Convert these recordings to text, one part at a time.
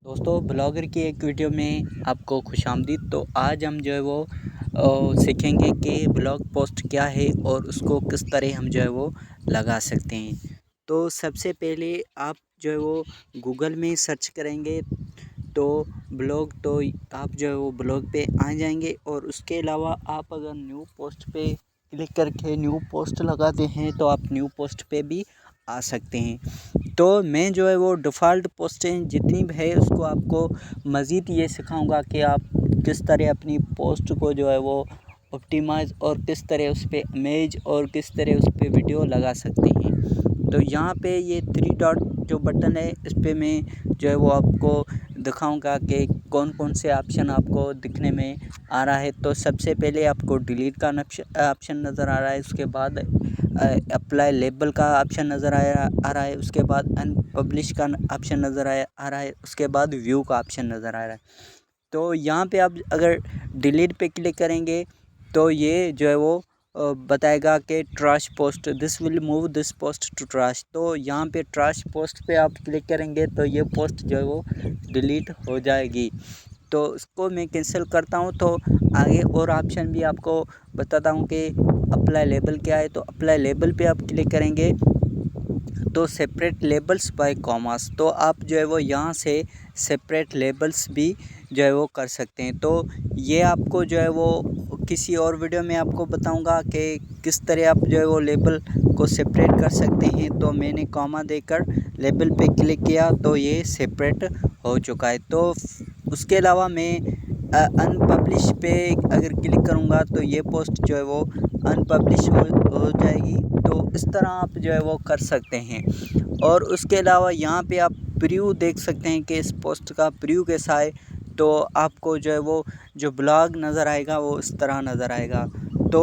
दोस्तों ब्लॉगर की एक वीडियो में आपको खुशामदीद। तो आज हम जो है वो सीखेंगे कि ब्लॉग पोस्ट क्या है और उसको किस तरह हम जो है वो लगा सकते हैं। तो सबसे पहले आप जो है वो गूगल में सर्च करेंगे तो ब्लॉग, तो आप जो है वो ब्लॉग पे आ जाएंगे। और उसके अलावा आप अगर न्यू पोस्ट पे क्लिक करके न्यू पोस्ट लगाते हैं तो आप न्यू पोस्ट पे भी आ सकते हैं। तो मैं जो है वो डिफ़ॉल्ट पोस्टें जितनी भी है उसको आपको मज़ीद ये सिखाऊंगा कि आप किस तरह अपनी पोस्ट को जो है वो ऑप्टिमाइज़ और किस तरह उस पर इमेज और किस तरह उस पर वीडियो लगा सकते हैं। तो यहाँ पे ये 3 डॉट जो बटन है इस पर मैं जो है वो आपको दिखाऊंगा कि कौन कौन से ऑप्शन आपको दिखने में आ रहा है। तो सबसे पहले आपको डिलीट का ऑप्शन नज़र आ रहा है, उसके बाद अप्लाई लेबल का ऑप्शन नज़र आ रहा है, उसके बाद अनपब्लिश का ऑप्शन नज़र आ रहा है, उसके बाद व्यू का ऑप्शन नज़र आ रहा है। तो यहाँ पे आप अगर डिलीट पे क्लिक करेंगे तो ये जो है वो बताएगा कि trash post, this will move this post to trash. तो यहाँ पे ट्रैश पोस्ट पे आप क्लिक करेंगे तो ये पोस्ट जो है वो डिलीट हो जाएगी। तो इसको मैं कैंसिल करता हूँ। तो आगे और ऑप्शन भी आपको बताता हूँ कि अप्लाई लेबल क्या है। तो अप्लाई लेबल पे आप क्लिक करेंगे तो सेपरेट लेबल्स बाय कॉमास, तो आप जो है वो यहाँ से सेपरेट लेबल्स भी जो है वो कर सकते हैं। तो ये आपको जो है वो किसी और वीडियो में आपको बताऊंगा कि किस तरह आप जो है वो लेबल को सेपरेट कर सकते हैं। तो मैंने कॉमा देकर लेबल पे क्लिक किया तो ये सेपरेट हो चुका है। तो उसके अलावा मैं अनपब्लिश पे अगर क्लिक करूँगा तो ये पोस्ट जो है वो अनपब्लिश हो जाएगी। तो इस तरह आप जो है वो कर सकते हैं। और उसके अलावा यहाँ पे आप प्रीव्यू देख सकते हैं कि इस पोस्ट का प्रीव्यू कैसा है। तो आपको जो है वो जो ब्लॉग नज़र आएगा वो इस तरह नज़र आएगा। तो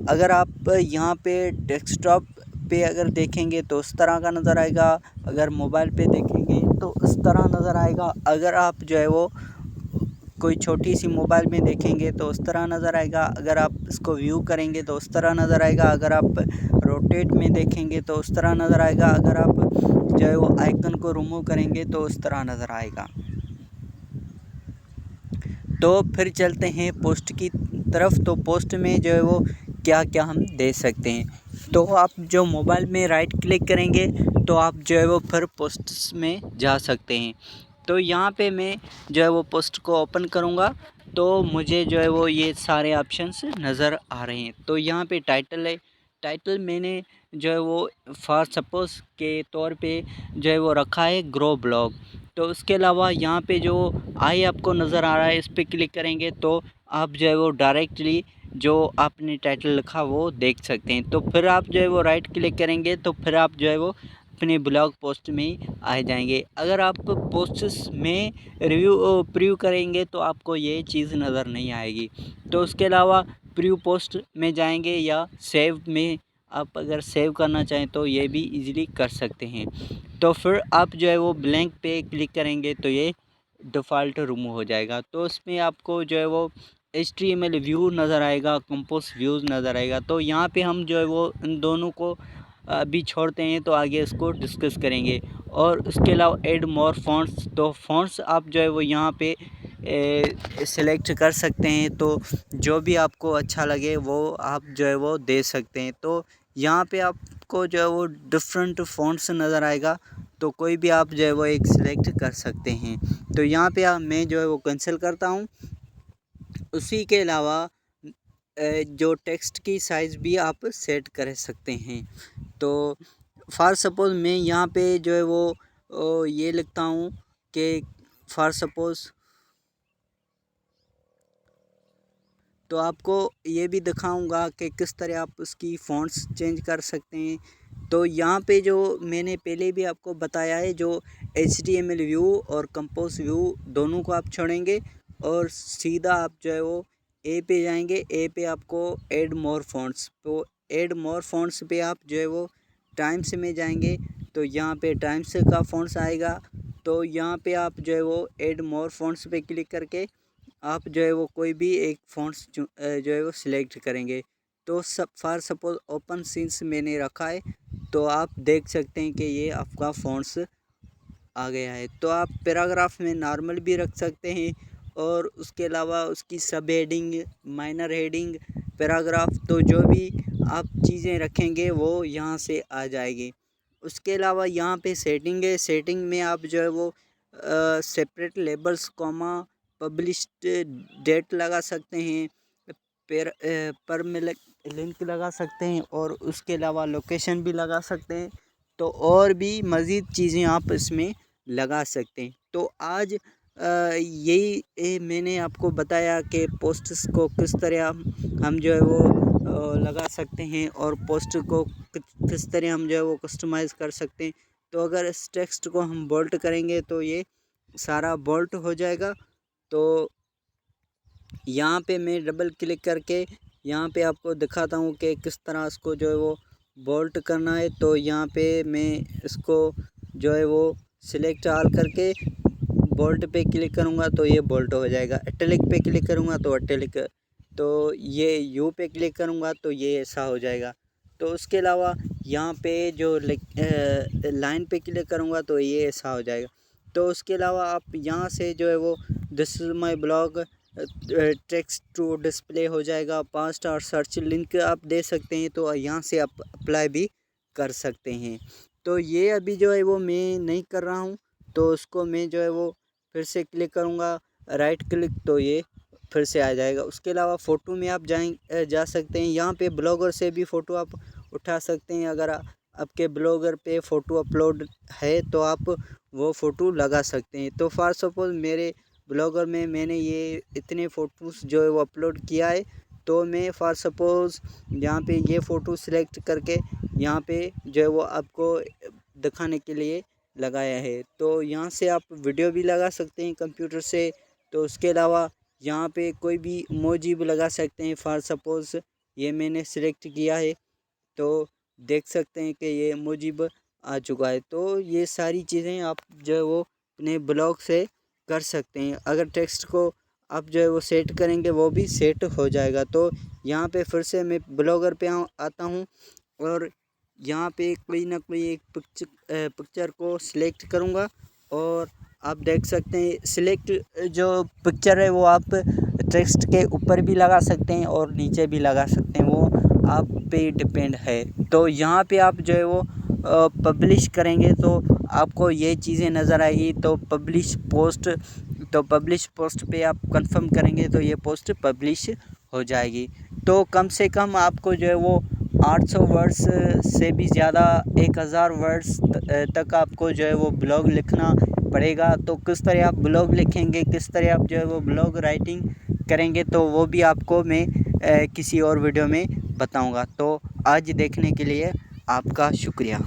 अगर आप यहाँ पे डेस्कटॉप पे अगर देखेंगे तो इस तरह का नज़र आएगा, अगर मोबाइल पे देखेंगे तो इस तरह नज़र आएगा, अगर आप जो है वो कोई छोटी सी मोबाइल में देखेंगे तो उस तरह नज़र आएगा, अगर आप इसको व्यू करेंगे तो उस तरह नज़र आएगा, अगर आप रोटेट में देखेंगे तो उस तरह नज़र आएगा, अगर आप जो है वो आइकन को रिमूव करेंगे तो उस तरह नज़र आएगा। तो फिर चलते हैं पोस्ट की तरफ। तो पोस्ट में जो है वो क्या क्या हम दे सकते हैं। तो आप जो मोबाइल में राइट क्लिक करेंगे तो आप जो है वो फिर पोस्ट्स में जा सकते हैं। तो यहाँ पे मैं जो है वो पोस्ट को ओपन करूँगा तो मुझे जो है वो ये सारे ऑप्शंस नज़र आ रहे हैं। तो यहाँ पे टाइटल है, टाइटल मैंने जो है वो फॉर सपोज़ के तौर पे जो है वो रखा है ग्रो ब्लॉग। तो उसके अलावा यहाँ पे जो आई आपको नज़र आ रहा है इस पर क्लिक करेंगे तो आप जो है वो डायरेक्टली जो आपने टाइटल लिखा वो देख सकते हैं। तो फिर आप जो है वो राइट क्लिक करेंगे तो फिर आप जो है वो अपने ब्लॉग पोस्ट में आ जाएंगे। अगर आप पोस्ट्स में रिव्यू प्रीव्यू करेंगे तो आपको ये चीज़ नज़र नहीं आएगी। तो उसके अलावा प्रीव्यू पोस्ट में जाएंगे या सेव में आप अगर सेव करना चाहें तो ये भी इजीली कर सकते हैं। तो फिर आप जो है वो ब्लैंक पे क्लिक करेंगे तो ये डिफ़ॉल्ट रिमूव हो जाएगा। तो इसमें आपको जो है वो HTML व्यू नज़र आएगा, कंपोज व्यूज़ नज़र आएगा। तो यहाँ पे हम जो है वो इन दोनों को अभी छोड़ते हैं, तो आगे इसको डिस्कस करेंगे। और उसके अलावा ऐड मोर फ़ॉन्ट्स, तो फ़ॉन्ट्स आप जो है वो यहाँ पे सेलेक्ट कर सकते हैं। तो जो भी आपको अच्छा लगे वो आप जो है वो दे सकते हैं। तो यहाँ पे आपको जो है वो डिफरेंट फ़ॉन्ट्स नज़र आएगा, तो कोई भी आप जो है वो एक सिलेक्ट कर सकते हैं। तो यहाँ पे मैं जो है वो कैंसिल करता हूँ। उसी के अलावा जो टेक्स्ट की साइज़ भी आप सेट कर सकते हैं। तो फॉर सपोज़ मैं यहाँ पे जो है वो ये लिखता हूँ कि फॉर सपोज़, तो आपको ये भी दिखाऊंगा कि किस तरह आप उसकी फ़ॉन्ट्स चेंज कर सकते हैं। तो यहाँ पे जो मैंने पहले भी आपको बताया है, जो HTML व्यू और कंपोज व्यू दोनों को आप छोड़ेंगे और सीधा आप जो है वो ए पे जाएंगे। ए पे आपको ऐड मोर फ़ॉन्ट्स, तो ऐड मोर फ़ॉन्ट्स पे आप जो है वो टाइम्स में जाएंगे तो यहाँ पे टाइम्स का फ़ॉन्ट्स आएगा। तो यहाँ पे आप जो है वो ऐड मोर फ़ॉन्ट्स पे क्लिक करके आप जो है वो कोई भी एक फ़ॉन्ट्स जो है वो सिलेक्ट करेंगे। तो सब फॉर सपोज़ ओपन सीन्स मैंने रखा है, तो आप देख सकते हैं कि ये आपका फ़ॉन्ट्स आ गया है। तो आप पैराग्राफ में नॉर्मल भी रख सकते हैं और उसके अलावा उसकी सब हेडिंग, माइनर हेडिंग, पैराग्राफ, तो जो भी आप चीज़ें रखेंगे वो यहाँ से आ जाएगी। उसके अलावा यहाँ पे सेटिंग है, सेटिंग में आप जो है वो separate labels, comma, published date लगा सकते हैं, पर लिंक लगा सकते हैं और उसके अलावा लोकेशन भी लगा सकते हैं। तो और भी मज़ीद चीज़ें आप इसमें लगा सकते हैं। तो आज यही मैंने आपको बताया कि पोस्ट्स को किस तरह हम जो है वो लगा सकते हैं और पोस्ट को किस तरह हम जो है वो कस्टमाइज़ कर सकते हैं। तो अगर इस टेक्स्ट को हम बोल्ट करेंगे तो ये सारा बोल्ट हो जाएगा। तो यहाँ पे मैं डबल क्लिक करके यहाँ पे आपको दिखाता हूँ कि किस तरह इसको जो है वो बोल्ट करना है। तो यहाँ पे मैं इसको जो है वो सिलेक्ट ऑल करके बोल्ट पे क्लिक करूँगा तो ये बोल्ट हो जाएगा। इटैलिक पे क्लिक करूँगा तो इटैलिक, तो ये यू पे क्लिक करूँगा तो ये ऐसा हो जाएगा। तो उसके अलावा यहाँ पे जो लाइन पे क्लिक करूँगा तो ये ऐसा हो जाएगा। तो उसके अलावा आप यहाँ से जो है वो this is my blog text to display हो जाएगा। 5 स्टार सर्च लिंक आप दे सकते हैं, तो यहाँ से आप अप्लाई भी कर सकते हैं। तो ये अभी जो है वो मैं नहीं कर रहा हूँ, तो उसको मैं जो है वो फिर से क्लिक करूँगा, राइट क्लिक, तो ये फिर से आ जाएगा। उसके अलावा फ़ोटो में आप जा सकते हैं। यहाँ पे ब्लॉगर से भी फ़ोटो आप उठा सकते हैं। अगर आपके ब्लॉगर पे फ़ोटो अपलोड है तो आप वो फ़ोटो लगा सकते हैं। तो फॉर सपोज़ मेरे ब्लॉगर में मैंने ये इतने फ़ोटोज़ जो है वो अपलोड किया है, तो मैं फॉर सपोज़ यहाँ पे ये फ़ोटो सिलेक्ट करके यहाँ पे जो है वो आपको दिखाने के लिए लगाया है। तो यहाँ से आप वीडियो भी लगा सकते हैं कंप्यूटर से। तो उसके अलावा यहाँ पे कोई भी इमोजी भी लगा सकते हैं। फॉर सपोज़ ये मैंने सिलेक्ट किया है, तो देख सकते हैं कि ये इमोजी आ चुका है। तो ये सारी चीज़ें आप जो है वो अपने ब्लॉग से कर सकते हैं। अगर टेक्स्ट को आप जो है वो सेट करेंगे वो भी सेट हो जाएगा। तो यहाँ पे फिर से मैं ब्लॉगर पे आता हूँ और यहाँ पे कोई ना कोई एक पिक्चर को सिलेक्ट करूँगा और आप देख सकते हैं सिलेक्ट जो पिक्चर है वो आप टेक्स्ट के ऊपर भी लगा सकते हैं और नीचे भी लगा सकते हैं, वो आप पे डिपेंड है। तो यहाँ पे आप जो है वो पब्लिश करेंगे तो आपको ये चीज़ें नज़र आएगी। तो पब्लिश पोस्ट पे आप कंफर्म करेंगे तो ये पोस्ट पब्लिश हो जाएगी। तो कम से कम आपको जो है वो 800 वर्ड्स से भी ज़्यादा 1000 वर्ड्स तक आपको जो है वो ब्लॉग लिखना पड़ेगा। तो किस तरह आप ब्लॉग लिखेंगे, किस तरह आप जो है वो ब्लॉग राइटिंग करेंगे, तो वो भी आपको मैं किसी और वीडियो में बताऊंगा। तो आज देखने के लिए आपका शुक्रिया।